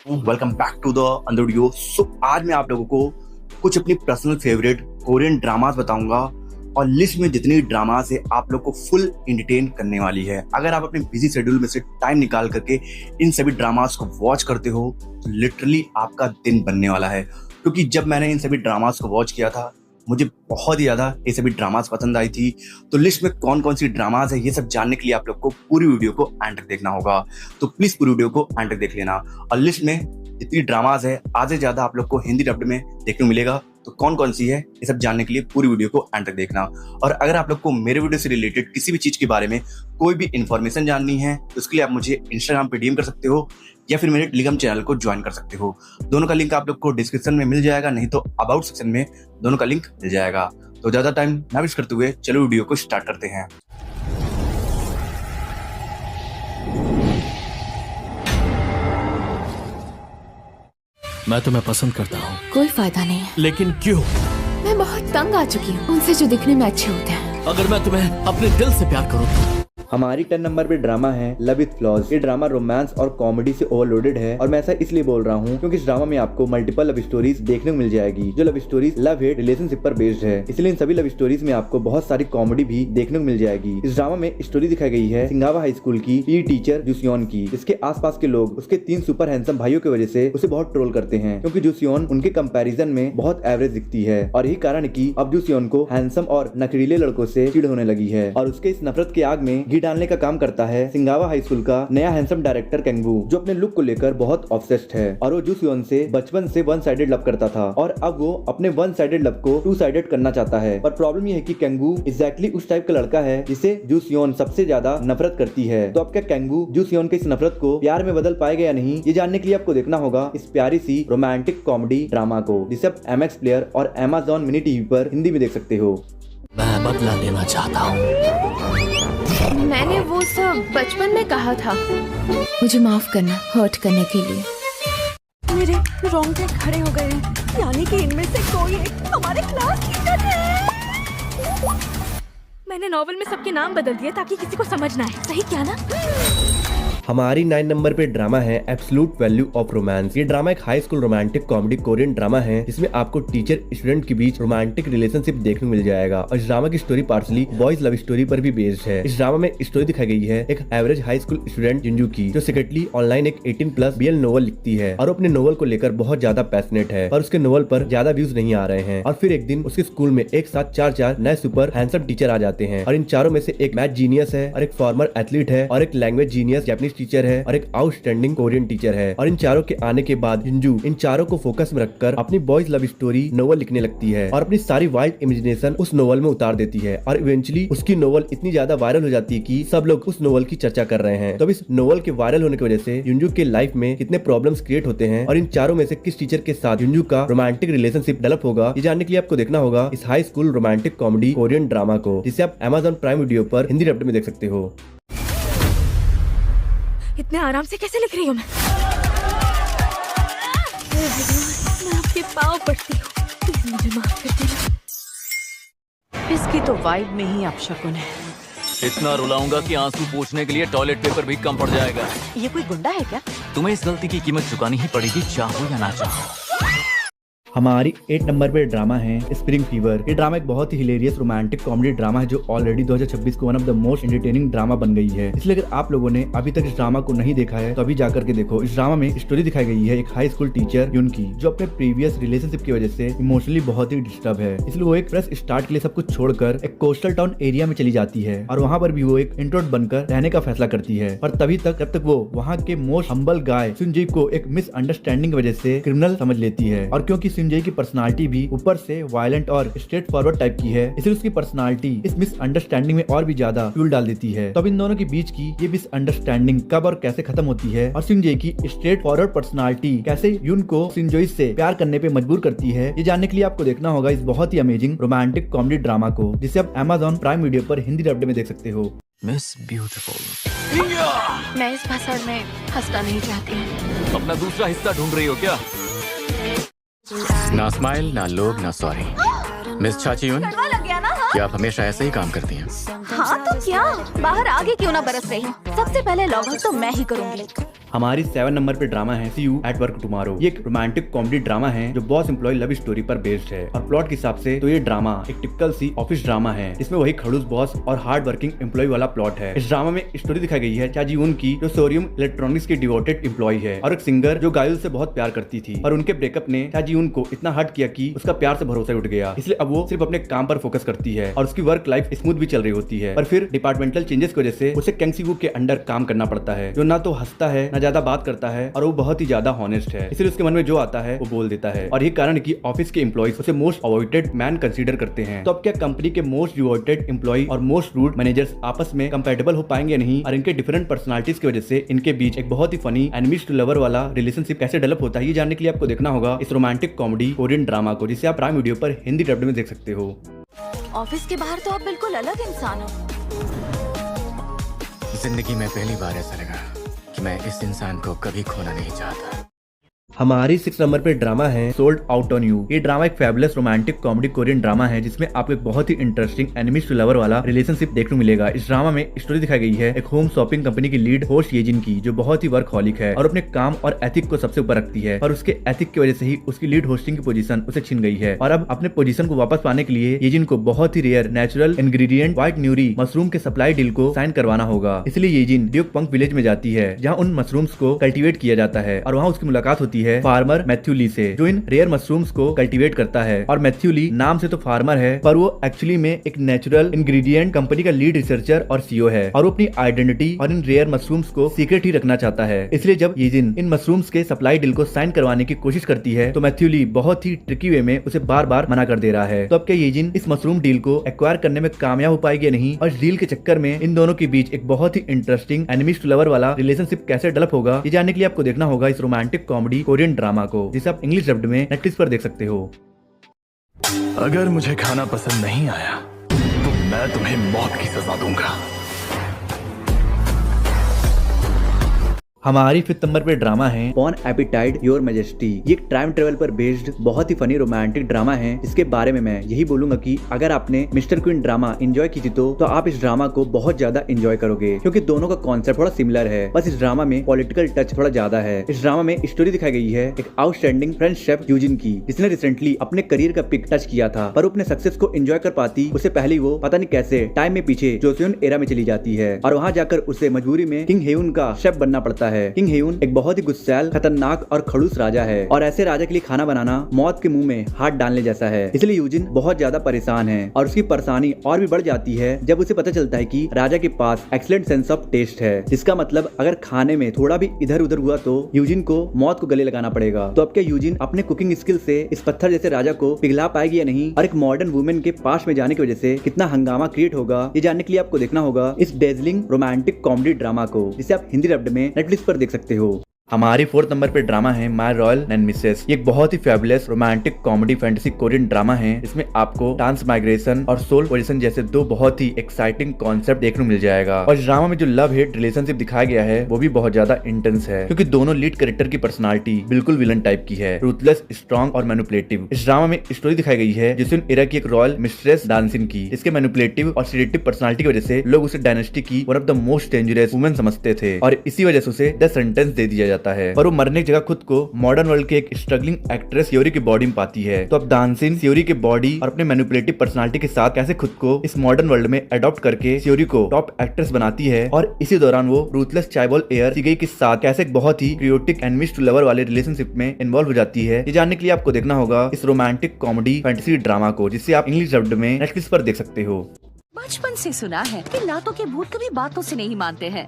Welcome back to the अंदर video. आज मैं आप लोगों को कुछ अपनी पर्सनल फेवरेट कोरियन ड्रामास बताऊंगा और लिस्ट में जितनी ड्रामास है आप लोग को फुल एंटरटेन करने वाली है। अगर आप अपने बिजी शेड्यूल में से टाइम निकाल करके इन सभी ड्रामास को वॉच करते हो तो लिटरली आपका दिन बनने वाला है, क्योंकि जब मैंने इन सभी ड्रामास को वॉच किया था मुझे बहुत ही ज्यादा ये सभी ड्रामास पसंद आई थी। तो लिस्ट में कौन कौन सी ड्रामास है ये सब जानने के लिए आप लोग को पूरी वीडियो को एंड तक देखना होगा। तो प्लीज पूरी वीडियो को एंड तक देख लेना। और लिस्ट में जितनी ड्रामास है आधे ज्यादा आप लोग को हिंदी डब्ड में देखने को मिलेगा। तो कौन कौन सी है ये सब जानने के लिए पूरी वीडियो को एंड तक देखना। और अगर आप लोग को मेरे वीडियो से रिलेटेड किसी भी चीज के बारे में कोई भी इंफॉर्मेशन जाननी है तो उसके लिए आप मुझे इंस्टाग्राम पे डीएम कर सकते हो या फिर मेरे टेलीग्राम चैनल को ज्वाइन कर सकते हो। दोनों का लिंक आप लोग को डिस्क्रिप्शन में मिल जाएगा, नहीं तो अबाउट सेक्शन में दोनों का लिंक मिल जाएगा। तो ज्यादा टाइम ना वेस्ट करते हुए चलो वीडियो को स्टार्ट करते हैं। मैं तुम्हें पसंद करता हूँ। कोई फायदा नहीं है। लेकिन क्यों? मैं बहुत तंग आ चुकी हूँ उनसे जो दिखने में अच्छे होते हैं। अगर मैं तुम्हें अपने दिल से प्यार करूँ तो? हमारी 10 नंबर पे ड्रामा है लव विथ फ्लॉज। ये ड्रामा रोमांस और कॉमेडी से ओवरलोडेड है और मैं ऐसा इसलिए बोल रहा हूँ क्योंकि इस ड्रामा में आपको मल्टीपल लव स्टोरीज देखने को मिल जाएगी, जो love stories love hate relationship पर बेस्ड है। इसलिए इन सभी लव स्टोरीज में आपको बहुत सारी कॉमेडी भी देखने को मिल जाएगी। इस ड्रामा में स्टोरी दिखाई गई है सिंगावा हाई स्कूल की पी टीचर जूसियोन की, जिसके आसपास के लोग उसके 3 सुपर हैंडसम भाइयों की वजह से उसे बहुत ट्रोल करते हैं, क्योंकि जूसियोन उनके कंपैरिजन में बहुत एवरेज दिखती है। और यही कारण है कि अब जूसियोन को हैंडसम और नखरीले लड़कों से चिढ़ होने लगी है और उसके इस नफरत के आग में घी डालने का काम करता है सिंगावा हाई स्कूल का नया हैंडसम डायरेक्टर कैंगवू, जो अपने लुक को लेकर बहुत ऑब्सेस्ड है। और वो जूसियोन से बचपन से वन साइडेड लव करता था और अब वो अपने वन साइडेड लव को टू साइडेड करना चाहता है। पर प्रॉब्लम ये है कि कैंगवू एग्जैक्टली उस टाइप का लड़का है जिसे जूसियोन सबसे ज्यादा नफरत करती है। तो अब क्या कैंगवू जूसियोन के इस नफरत को प्यार में बदल पाएगा या नहीं, ये जानने के लिए आपको देखना होगा इस प्यारी सी रोमांटिक कॉमेडी ड्रामा को, जिसे आप MX प्लेयर और Amazon मिनी टीवी पर हिंदी में देख सकते हो। मैं बदला लेना चाहता हूँ। मैंने वो सब बचपन में कहा था। मुझे माफ करना हर्ट करने के लिए। मेरे रोंगटे खड़े हो गए हैं, यानी कि इनमें से कोई एक हमारे क्लास टीचर है। मैंने नॉवेल में सबके नाम बदल दिए ताकि किसी को समझ ना आए, सही क्या ना? हमारी 9 नंबर पे ड्रामा है एब्सोल्यूट वैल्यू ऑफ रोमांस। ये ड्रामा एक high school romantic comedy Korean drama है जिसमें आपको टीचर स्टूडेंट के बीच रोमांटिक रिलेशनशिप देखने को मिल जाएगा। और इस ड्रामा की story partially boys love story पर भी बेस्ड है। इस ड्रामा में स्टोरी दिखाई गई है एक एवरेज हाई स्कूल स्टूडेंट जिंजू की, जो सीक्रेटली ऑनलाइन एक 18+ BL नोवेल लिखती है और अपने नोवेल को लेकर बहुत ज्यादा पैशनेट है, और उसके नोवेल पर ज्यादा व्यूज नहीं आ रहे हैं। और फिर एक दिन उसके स्कूल में एक साथ 4 नए सुपर हैंडसम टीचर आ जाते हैं, और इन चारों में से एक मैथ जीनियस है और एक फॉर्मर एथलीट है और एक लैंग्वेज जीनियस जापानीज टीचर है और एक आउटस्टैंडिंग कोरियन टीचर है। और इन चारों के आने के बाद जिंजू इन चारों को फोकस में रखकर अपनी बॉयज लव स्टोरी नोवेल लिखने लगती है और अपनी सारी वाइल्ड इमेजिनेशन उस नोवेल में उतार देती है। और इवेंचुअली उसकी नोवेल इतनी ज्यादा वायरल हो जाती है कि सब लोग उस नोवेल की चर्चा कर रहे हैं। तो इस नोवेल के वायरल होने की वजह से जिंजू के लाइफ में कितने प्रॉब्लम्स क्रिएट होते हैं और इन चारों में से किस टीचर के साथ जिंजू का रोमांटिक रिलेशनशिप डेवलप होगा, ये जानने के लिए आपको देखना होगा इस high school romantic comedy Korean drama को, जिसे आप Amazon प्राइम वीडियो पर हिंदी डब्ड में देख सकते हो। इतने आराम से कैसे लिख रही हूँ मैं? मैं आपके पाँव पड़ती हूँ, प्लीज मुझे माफ कर दीजिए। इसकी तो वाइब में ही अपशकुन है। इतना रुलाऊंगा कि आंसू पोंछने के लिए टॉयलेट पेपर भी कम पड़ जाएगा। ये कोई गुंडा है क्या? तुम्हें इस गलती की कीमत चुकानी ही पड़ेगी, चाहो या ना चाहो। हमारी 8 नंबर पे ड्रामा है स्प्रिंग फीवर। ये ड्रामा एक बहुत ही हिलेरियस रोमांटिक कॉमेडी ड्रामा है जो ऑलरेडी 2026 को one of the most entertaining drama बन गई है। इसलिए अगर आप लोगों ने अभी तक इस ड्रामा को नहीं देखा है तो अभी जाकर के देखो। इस ड्रामा में स्टोरी दिखाई गई है एक हाई स्कूल टीचर यून की, जो अपने प्रीवियस रिलेशनशिप की वजह से इमोशनली बहुत ही डिस्टर्ब है। इसलिए वो एक फ्रेश स्टार्ट के लिए सब कुछ छोड़कर एक कोस्टल टाउन एरिया में चली जाती है और वहाँ पर भी वो एक इंट्रोवर्ट बनकर रहने का फैसला करती है। पर तभी तक जब तक वो वहाँ के मोस्ट हम्बल गाय सुनजय को एक मिसअंडरस्टैंडिंग की वजह से क्रिमिनल समझ लेती है। और क्योंकि सुनजय की पर्सनालिटी भी ऊपर से वायलेंट और स्ट्रेट फॉरवर्ड टाइप की है, इसलिए उसकी पर्सनालिटी इस मिसअंडरस्टैंडिंग में और भी ज्यादा फ्यूल डाल देती है। तो अब इन दोनों के बीच की ये मिसअंडरस्टैंडिंग कब और कैसे खत्म होती है और सिंजय की स्ट्रेट फॉरवर्ड पर्सनालिटी कैसे यून को सिंजोई से प्यार करने पे मजबूर करती है, ये जानने के लिए आपको देखना होगा इस बहुत ही अमेजिंग रोमांटिक कॉमेडी ड्रामा को, जिसे आप Amazon प्राइम वीडियो पर हिंदी डब्ड में देख सकते हो। मिस ब्यूटीफुल, मैं इस भाषण में हंसना नहीं चाहती। अपना दूसरा हिस्सा ढूंढ रही हो क्या? ना स्माइल, ना लोग, ना सॉरी। मिस चाची यून, लग गया ना? हाँ? क्या आप हमेशा ऐसे ही काम करती हैं? हाँ तो क्या बाहर आगे क्यों ना बरस रही? सबसे पहले लॉग आउट तो मैं ही करूंगी। हमारी 7 नंबर पे ड्रामा है सी यू एट वर्क टुमारो। ये एक रोमांटिक कॉमेडी ड्रामा है जो बॉस एम्प्लॉय लव स्टोरी पर बेस्ड है और प्लॉट के हिसाब से तो ये ड्रामा एक टिपिकल सी ऑफिस ड्रामा है। इसमें वही खड़ूस बॉस और हार्ड वर्किंग एम्प्लॉय वाला प्लॉट है। इस ड्रामा में स्टोरी दिखाई गई है चा जी-यून की, जो सोरियम इलेक्ट्रॉनिक्स की डिवोटेड एम्प्लॉय है और एक सिंगर जो गायुल से बहुत प्यार करती थी, और उनके ब्रेकअप ने चा जी-यून को इतना हर्ट किया कि उसका प्यार से भरोसा उठ गया। इसलिए अब वो सिर्फ अपने काम पर फोकस करती है और उसकी वर्क लाइफ स्मूथ भी चल रही होती है। पर फिर डिपार्टमेंटल चेंजेस की वजह से उसे कैंगसीवू के अंडर काम करना पड़ता है, जो ना तो हंसता है ना ज्यादा बात करता है और वो बहुत ही ज्यादा हॉनेस्ट है। इसलिए उसके मन में जो आता है वो बोल देता है और ये कारण है कि ऑफिस के एम्प्लॉइज उसे मोस्ट अवॉइडेड मैन कंसीडर करते हैं। तो अब क्या कंपनी के मोस्ट डिवोटेड एम्प्लॉय और मोस्ट रूड मैनेजर्स आपस में कंपैटिबल हो पाएंगे नहीं, और इनके डिफरेंट पर्सनालिटीज की वजह से इनके बीच एक बहुत ही फनी एनिमीज टू लवर वाला रिलेशनशिप कैसे डेवलप होता है, ये जानने के लिए आपको देखना होगा इस रोमांटिक कॉमेडी कोरियन ड्रामा को, जिसे आप प्राइम वीडियो पर हिंदी डब्ड में देख सकते हो। ऑफिस के बाहर तो आप बिल्कुल अलग इंसान हो। जिंदगी में पहली बार ऐसा लगा कि मैं इस इंसान को कभी खोना नहीं चाहता। हमारी 6 नंबर पे ड्रामा है सोल्ड आउट ऑन यू। ये ड्रामा एक fabulous romantic comedy Korean drama है जिसमें आपको एक बहुत ही इंटरेस्टिंग एनिमीज टू लवर वाला रिलेशनशिप देखने को मिलेगा। इस ड्रामा में स्टोरी दिखाई गई है एक होम शॉपिंग कंपनी की लीड होस्ट येजिन की, जो बहुत ही वर्कहॉलिक है और अपने काम और एथिक को सबसे ऊपर रखती है, और उसके एथिक की वजह से ही उसकी लीड होस्टिंग की पोजीशन उसे छिन गई है। और अब अपने पोजीशन को वापस पाने के लिए येजिन को बहुत ही रेयर नेचुरल इंग्रेडिएंट व्हाइट न्यूरी मशरूम के सप्लाई डील को साइन करवाना होगा। इसलिए येजिन ड्यूक पंक विलेज में जाती है जहाँ उन मशरूम्स को कल्टीवेट किया जाता है, और वहाँ उसकी मुलाकात होती है फार्मर मैथ्यू ली से, जो इन रेयर मशरूम्स को कल्टीवेट करता है। और मैथ्यू ली नाम से तो फार्मर है, पर वो एक्चुअली में एक नेचुरल इंग्रेडिएंट कंपनी का लीड रिसर्चर और सीईओ है, और वो अपनी आइडेंटिटी और इन रेयर मशरूम्स को सीक्रेट ही रखना चाहता है। इसलिए जब येजिन इन मशरूम्स के सप्लाई डील को साइन करवाने की कोशिश करती है तो मैथ्यू ली बहुत ही ट्रिकी वे में उसे बार बार मना कर दे रहा है। तो अब क्या येजिन इस मशरूम डील को एक्वायर करने में कामयाब हो पाएगी या नहीं, और इस डील के चक्कर में इन दोनों के बीच एक बहुत ही इंटरेस्टिंग एनिमीज टू लवर वाला रिलेशनशिप कैसे डेवलप होगा, ये जानने के लिए आपको देखना होगा इस रोमांटिक कॉमेडी कोरियन ड्रामा को, जिसे आप इंग्लिश डब्ड में नेटफ्लिक्स पर देख सकते हो। अगर मुझे खाना पसंद नहीं आया तो मैं तुम्हें मौत की सजा दूंगा। हमारी 5th नंबर पे ड्रामा है बॉन एपिटाइट योर मैजेस्टी। ये एक टाइम ट्रेवल पर बेस्ड बहुत ही फनी रोमांटिक ड्रामा है, जिसके बारे में मैं यही बोलूंगा कि अगर आपने मिस्टर क्वीन ड्रामा एंजॉय की थी तो आप इस ड्रामा को बहुत ज्यादा एंजॉय करोगे, क्योंकि दोनों का कॉन्सेप्ट थोड़ा सिमिलर है, बस इस ड्रामा में पॉलिटिकल टच थोड़ा ज्यादा है। इस ड्रामा में स्टोरी दिखाई गई है एक आउटस्टैंडिंग फ्रेंच शेफ यूजिन की, जिसने रिसेंटली अपने करियर का पिक टच किया था, पर अपने सक्सेस को एंजॉय कर पाती उससे पहले वो पता नहीं कैसे टाइम में पीछे जोसेon एरा में चली जाती है, और वहाँ जाकर उसे मजबूरी में किंग हेयुन का शेफ बनना पड़ता है। किंग हेयुन बहुत ही गुस्सैल, खतरनाक और खड़ूस राजा है, और ऐसे राजा के लिए खाना बनाना मौत के मुंह में हाथ डालने जैसा है। इसलिए यूजिन बहुत ज्यादा परेशान है, और उसकी परेशानी और भी बढ़ जाती है जब उसे पता चलता है कि राजा के पास एक्सीलेंट सेंस ऑफ टेस्ट है, जिसका मतलब अगर खाने में थोड़ा भी इधर उधर हुआ तो यूजिन को मौत को गले लगाना पड़ेगा। तो अब क्या यूजिन अपने कुकिंग स्किल से इस पत्थर जैसे राजा को पिघला पाएगी या नहीं, और एक मॉडर्न वुमेन के पास में जाने की वजह से कितना हंगामा क्रिएट होगा, ये जानने के लिए आपको देखना होगा इस डेजलिंग रोमांटिक कॉमेडी ड्रामा को, जिसे आप हिंदी डब्ड में नेटफ्लिक्स पर देख सकते हो। हमारी 4th नंबर पे ड्रामा है माय रॉयल एंड मिसेस। ये एक बहुत ही fabulous romantic comedy fantasy Korean drama है, जिसमें आपको ट्रांस माइग्रेशन और सोल पोजीशन जैसे दो बहुत ही एक्साइटिंग कॉन्सेप्ट देखने को मिल जाएगा। और इस ड्रामा में जो लव हेट रिलेशनशिप दिखाया गया है वो भी बहुत ज्यादा इंटेंस है, क्योंकि दोनों लीड कैरेक्टर की पर्सनालिटी बिल्कुल विलन टाइप की है, रूथलेस, स्ट्रॉन्ग और मैनिपुलेटिव। इस ड्रामा में स्टोरी दिखाई गई है जोसेon एरा की एक रॉयल मिस्ट्रेस डांसिन की, जिसके मैनिपुलेटिव और सेडेटिव पर्सनालिटी की वजह से लोग उसे डायनेस्टी की one of the most dangerous women समझते थे, और इसी वजह से उसे डेथ सेंटेंस दे दिया जाता है, और वो मरने की जगह खुद को मॉडर्न वर्ल्ड के एक स्ट्रगलिंग एक्ट्रेस सियोरी की बॉडी में पाती है। तो अब डांसिन सियोरी के बॉडी और अपने मैनिपुलेटिव पर्सनालिटी के साथ कैसे खुद को इस मॉडर्न वर्ल्ड में अडॉप्ट करके सियोरी को टॉप एक्ट्रेस बनाती है, और इसी दौरान वो रूथलेस चाइबॉल एयर सीगई के साथ कैसे एक बहुत ही क्रियोटिक एनिमीज टू लवर वाले रिलेशनशिप में इन्वॉल्व हो जाती है, ये जानने के लिए आपको देखना होगा इस रोमांटिक कॉमेडी फैंटेसी ड्रामा को, जिसे आप इंग्लिश डब्ड में नेटफ्लिक्स पर देख सकते हो। बचपन से सुना है कि लातों के भूत कभी बातों से नहीं मानते हैं।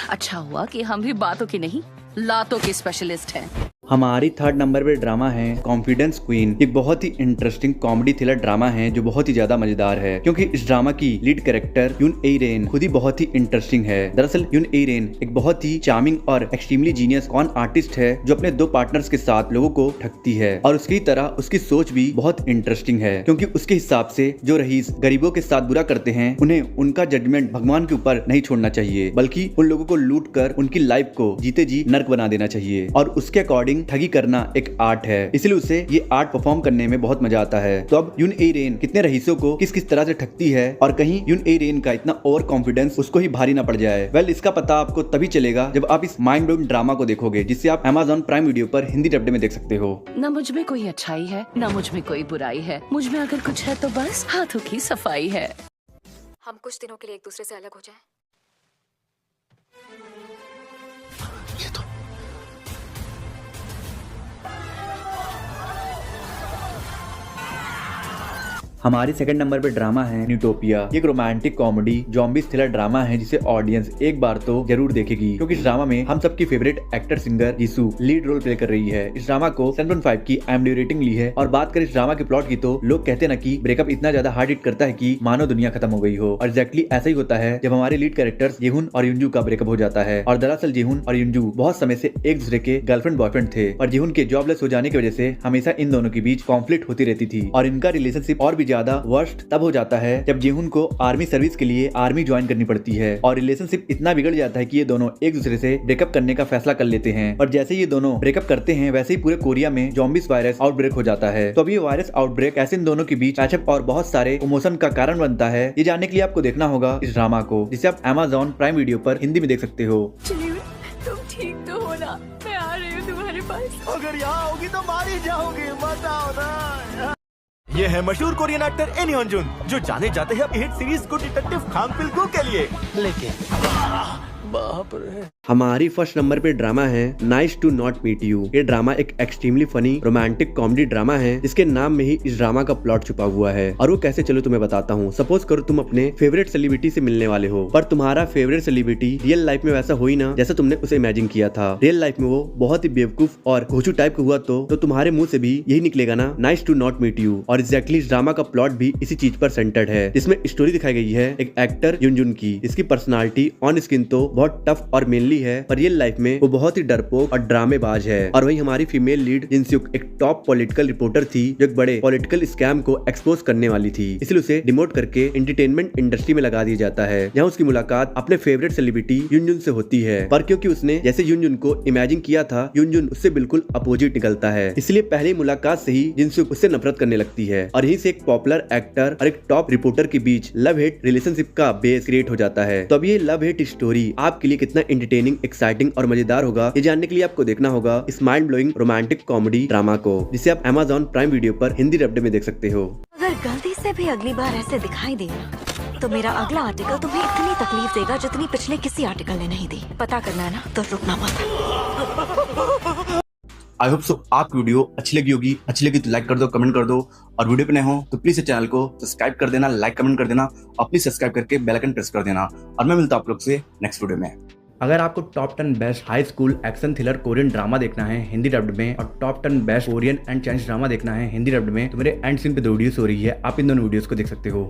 अच्छा हुआ कि हम भी बातों की नहीं लातों के स्पेशलिस्ट हैं। हमारी 3rd नंबर पे ड्रामा है कॉन्फिडेंस क्वीन। एक बहुत ही इंटरेस्टिंग कॉमेडी थ्रिलर ड्रामा है जो बहुत ही ज्यादा मजेदार है, क्योंकि इस ड्रामा की लीड कैरेक्टर यून ए रेन खुद ही बहुत ही इंटरेस्टिंग है। दरअसल यून ए रेन एक बहुत ही चार्मिंग और एक्सट्रीमली जीनियस कॉन आर्टिस्ट है, जो अपने 2 पार्टनर्स के साथ लोगों को ठगती है, और उसकी तरह उसकी सोच भी बहुत इंटरेस्टिंग है, क्योंकि उसके हिसाब से जो रईस गरीबों के साथ बुरा करते हैं उन्हें उनका जजमेंट भगवान के ऊपर नहीं छोड़ना चाहिए, बल्कि उन लोगों को लूट कर उनकी लाइफ को जीते जी नर्क बना देना चाहिए। और उसके अकॉर्डिंग अकॉर्डिंग ठगी करना एक आर्ट है, इसलिए उसे ये आर्ट परफॉर्म करने में बहुत मजा आता है। तो अब यून ए रेन कितने रईसों को किस किस तरह से ठगती है और कहीं यून ए रेन का इतना ओवर कॉन्फिडेंस उसको ही भारी ना पड़ जाए। वेल, इसका पता आपको तभी चलेगा जब आप इस माइंड ब्लोइंग ड्रामा को देखोगे, जिसे आप Amazon प्राइम वीडियो पर हिंदी डब्ड में देख सकते हो। न मुझ में कोई अच्छाई है, न मुझ में कोई बुराई है। मुझ में अगर कुछ है तो बस हाथों की सफाई है। हम कुछ दिनों के लिए एक दूसरे से अलग हो जाएं। हमारे सेकंड नंबर पे ड्रामा है न्यूटोपिया। ये एक romantic comedy zombies thriller drama है जिसे ऑडियंस एक बार तो जरूर देखेगी, क्योंकि इस ड्रामा में हम सबकी favourite actor singer Jisoo lead role play कर रही है। इस ड्रामा को 7.5 की IMDb रेटिंग ली है। और बात करें इस ड्रामा के प्लॉट की तो लोग कहते हैं ना कि ब्रेकअप इतना ज्यादा हार्ड हिट करता है कि मानो दुनिया खत्म हो गई हो। और एग्जैक्टली ऐसा ही होता है जब हमारे लीड कैरेक्टर्स जेहुन और युंजू का ब्रेकअप हो जाता है। और दरअसल जेहुन और युंजू बहुत समय से एक दूसरे के गर्लफ्रेंड बॉयफ्रेंड थे और जेहुन के जॉबलेस हो जाने की वजह से हमेशा इन दोनों के बीच कॉन्फ्लिक्ट होती रहती थी। और इनका रिलेशनशिप और भी ज्यादा वर्स्ट तब हो जाता है जब जेहुन को आर्मी सर्विस के लिए आर्मी ज्वाइन करनी पड़ती है। और रिलेशनशिप इतना बिगड़ जाता है कि ये दोनों एक दूसरे से ब्रेकअप करने का फैसला कर लेते हैं। और जैसे ये दोनों ब्रेकअप करते हैं वैसे ही पूरे कोरिया में जॉम्बिस वायरस आउटब्रेक हो जाता है। तो अब ये वायरस आउटब्रेक ऐसे इन दोनों के बीच पैचअप और बहुत सारे इमोशन का कारण बनता है। ये जानने के लिए आपको देखना होगा इस ड्रामा को, जिसे आप Amazon प्राइम वीडियो पर हिंदी में देख सकते हो। तुम ठीक तो हो ना? मैं आ रही हूँ तुम्हारे पास। अगर यहाँ होगी तो मार ही जाओगे, बताओ ना। ये है मशहूर कोरियन एक्टर एन योंजुन, जो जाने जाते हैं अपनी hit series good detective Kang Pil Go के लिए। लेकिन बाप रे। हमारी फर्स्ट नंबर पे ड्रामा है nice to not meet you. ये ड्रामा एक extremely funny romantic comedy drama है जिसके नाम में ही इस ड्रामा का प्लॉट छुपा हुआ है। और वो कैसे, चलो तुम्हें बताता हूँ। सपोज करो तुम अपने फेवरेट सेलिब्रिटी से मिलने वाले हो, पर तुम्हारा फेवरेट सेलिब्रिटी रियल लाइफ में वैसा हो ही ना जैसा तुमने उसे इमेजिन किया था। रियल लाइफ में वो बहुत ही बेवकूफ और घोचू टाइप का हुआ तो तुम्हारे मुंह से भी यही निकलेगा ना, nice to not meet you. और एग्जैक्टली इस ड्रामा का प्लॉट भी इसी चीज पर सेंटर्ड है, जिसमें स्टोरी दिखाई गई है एक एक्टर युनजुन की। इसकी पर्सनालिटी ऑन स्क्रीन तो बहुत टफ और मेनली है, पर रियल लाइफ में वो बहुत ही डरपोक और ड्रामेबाज है। और वही हमारी फीमेल लीड जिनसुक एक टॉप पॉलिटिकल रिपोर्टर थी जो एक बड़े पॉलिटिकल स्कैम को एक्सपोज करने वाली थी, इसलिए उसे डिमोट करके एंटरटेनमेंट इंडस्ट्री में लगा दिया जाता है, जहाँ उसकी मुलाकात अपने फेवरेट सेलिब्रिटी युनजुन से होती है। पर क्योंकि उसने जैसे युनजुन को इमेजिन किया था, युनजुन उससे बिल्कुल अपोजिट निकलता है, इसलिए पहली मुलाकात से ही जिनसुक उससे नफरत करने लगती है। और यहीं से एक पॉपुलर एक्टर और एक टॉप रिपोर्टर के बीच लव हेट रिलेशनशिप का बेस क्रिएट हो जाता है। तो अब ये लव हेट स्टोरी आपके लिए कितना एंटरटेनिंग, एक्साइटिंग और मजेदार होगा, ये जानने के लिए आपको देखना होगा इस mind blowing romantic comedy drama को, जिसे आप Amazon प्राइम वीडियो पर हिंदी डब्ड में देख सकते हो। अगर गलती से भी अगली बार ऐसे दिखाई दिया तो मेरा अगला आर्टिकल तुम्हें इतनी तकलीफ देगा जितनी पिछले किसी आर्टिकल ने नहीं दी। पता करना है ना, तो रुकना मत। आई होप सो आपकी वीडियो अच्छी लगी होगी। अच्छी लगी तो लाइक कर दो, कमेंट कर दो, और वीडियो पे नए हो तो प्लीज चैनल को सब्सक्राइब कर देना, लाइक कमेंट कर देना, और प्लीज सब्सक्राइब करके बेल आइकन प्रेस कर देना। और मैं मिलता हूं आप लोग से नेक्स्ट वीडियो में। अगर आपको top 10 best high school action thriller Korean drama देखना है हिंदी डब्ड में, और top 10 best Korean and Chinese drama देखना है हिंदी डब्ड में, तो मेरे एंड सीन पे 2 वीडियोस हो रही है, आप इन दोनों वीडियोस को देख सकते हो।